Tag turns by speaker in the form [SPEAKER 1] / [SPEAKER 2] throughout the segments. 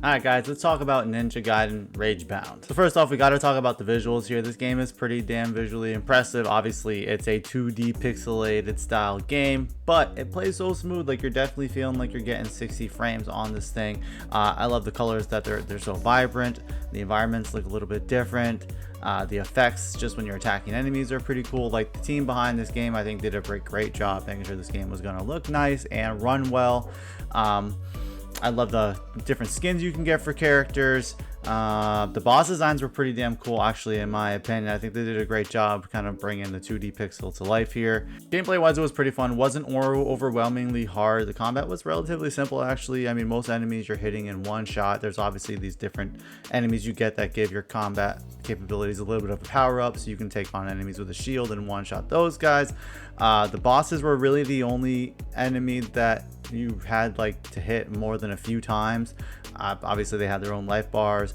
[SPEAKER 1] Alright guys, let's talk about Ninja Gaiden Ragebound. So first off, we gotta talk about the visuals here. This game is pretty damn visually impressive. Obviously, it's a 2D pixelated style game, but it plays so smooth, like you're definitely feeling like you're getting 60 frames on this thing. I love the colors that they're so vibrant. The environments look a little bit different. The effects just when you're attacking enemies are pretty cool. Like the team behind this game, I think did a great job making sure this game was gonna look nice and run well. I love the different skins you can get for characters. The boss designs were pretty damn cool, actually, in my opinion. I think they did a great job kind of bringing the 2D pixel to life here. Gameplay wise, it was pretty fun. Wasn't overwhelmingly hard. The combat was relatively simple, actually. I mean, most enemies you're hitting in one shot. There's obviously these different enemies you get that give your combat capabilities a little bit of a power up, so you can take on enemies with a shield and one shot those guys. The bosses were really the only enemy that you had like to hit more than a few times. Obviously they had their own life bars.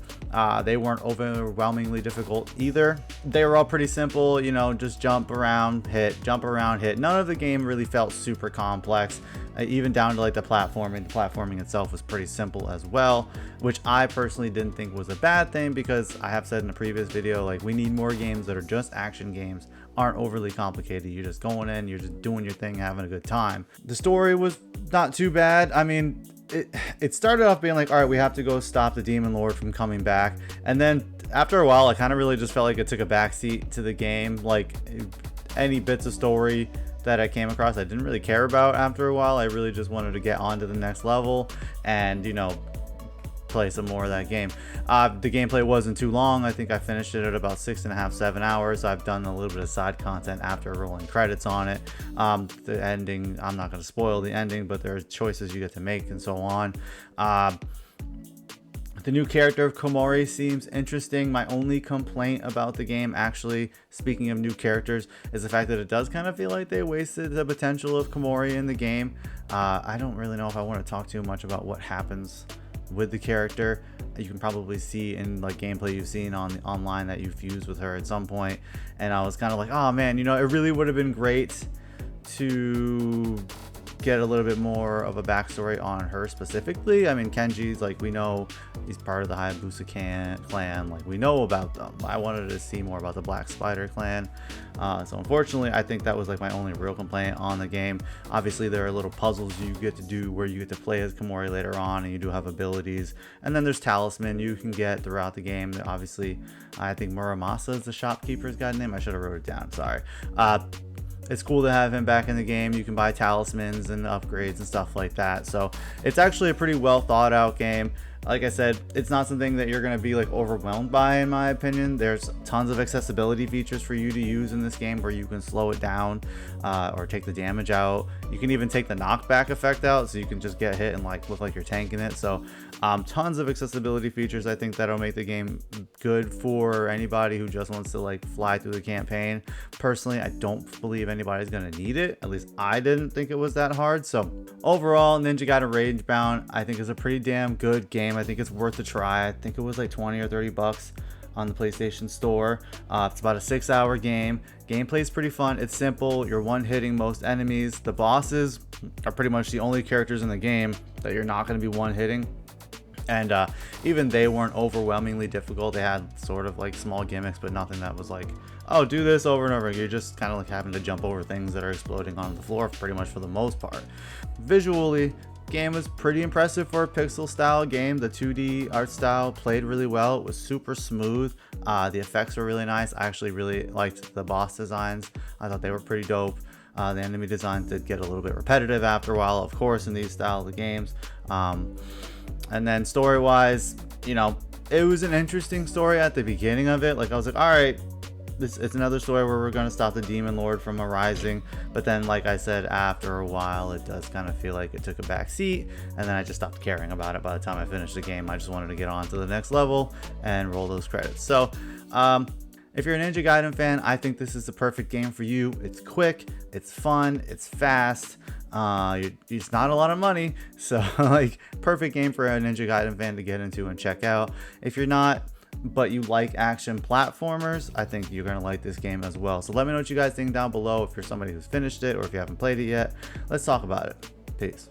[SPEAKER 1] They weren't overwhelmingly difficult either. They were all pretty simple, you know, just jump around, hit, jump around, hit. None of the game really felt super complex, even down to like the platforming. The platforming itself was pretty simple as well, which I personally didn't think was a bad thing, because I have said in a previous video, like, we need more games that are just action games, aren't overly complicated. You're just going in, you're just doing your thing, having a good time. The story was not too bad. I mean, it started off being like, all right, we have to go stop the demon lord from coming back, and then after a while I kind of really just felt like it took a backseat to the game. Like, any bits of story that I came across I didn't really care about after a while. I really just wanted to get on to the next level and, you know, play some more of that game. The gameplay wasn't too long. I think I finished it at about 6.5 7 hours. I've done a little bit of side content after rolling credits on it. The ending, I'm not going to spoil the ending, but there's choices you get to make and so on. The new character of Komori seems interesting. My only complaint about the game, actually, speaking of new characters, is the fact that it does kind of feel like they wasted the potential of Komori in the game. I don't really know if I want to talk too much about what happens with the character. You can probably see in like gameplay you've seen on online that you fused with her at some point, and I was kind of like, oh man, you know, it really would have been great to get a little bit more of a backstory on her specifically. I mean, Kenji's, like, we know he's part of the Hayabusa clan, like, we know about them. I wanted to see more about the Black Spider clan. So unfortunately, I think that was like my only real complaint on the game. Obviously there are little puzzles you get to do where you get to play as Komori later on, and you do have abilities, and then there's talisman you can get throughout the game. Obviously, I think Muramasa is the shopkeeper's guide name. I should have wrote it down, sorry. It's cool to have him back in the game. You can buy talismans and upgrades and stuff like that. So it's actually a pretty well thought out game. Like I said, it's not something that you're going to be like overwhelmed by, in my opinion. There's tons of accessibility features for you to use in this game, where you can slow it down or take the damage out. You can even take the knockback effect out, so you can just get hit and like look like you're tanking it. So tons of accessibility features. I think that'll make the game good for anybody who just wants to like fly through the campaign. Personally, I don't believe anybody's going to need it. At least I didn't think it was that hard. So overall, Ninja Gaiden Ragebound I think is a pretty damn good game. I think it's worth a try. I think it was like 20 or 30 bucks on the PlayStation Store. It's about a 6-hour game. Gameplay is pretty fun. It's simple. You're one-hitting most enemies. The bosses are pretty much the only characters in the game that you're not going to be one-hitting. And even they weren't overwhelmingly difficult. They had sort of like small gimmicks, but nothing that was like, oh, do this over and over. You're just kind of like having to jump over things that are exploding on the floor pretty much for the most part. Visually, game was pretty impressive for a pixel style game. The 2D art style played really well. It was super smooth. The effects were really nice. I actually really liked the boss designs. I thought they were pretty dope. The enemy designs did get a little bit repetitive after a while, of course, in these style of games. And then story wise, you know, it was an interesting story at the beginning of it. Like, I was like, all right, it's another story where we're going to stop the demon lord from arising. But then, like I said, after a while it does kind of feel like it took a back seat, and then I just stopped caring about it by the time I finished the game. I just wanted to get on to the next level and roll those credits. So if you're a Ninja Gaiden fan, I think this is the perfect game for you. It's quick, it's fun, it's fast. It's not a lot of money, so like, perfect game for a Ninja Gaiden fan to get into and check out. If you're not, but you like action platformers, I think you're gonna like this game as well. So let me know what you guys think down below, if you're somebody who's finished it or if you haven't played it yet. Let's talk about it. Peace.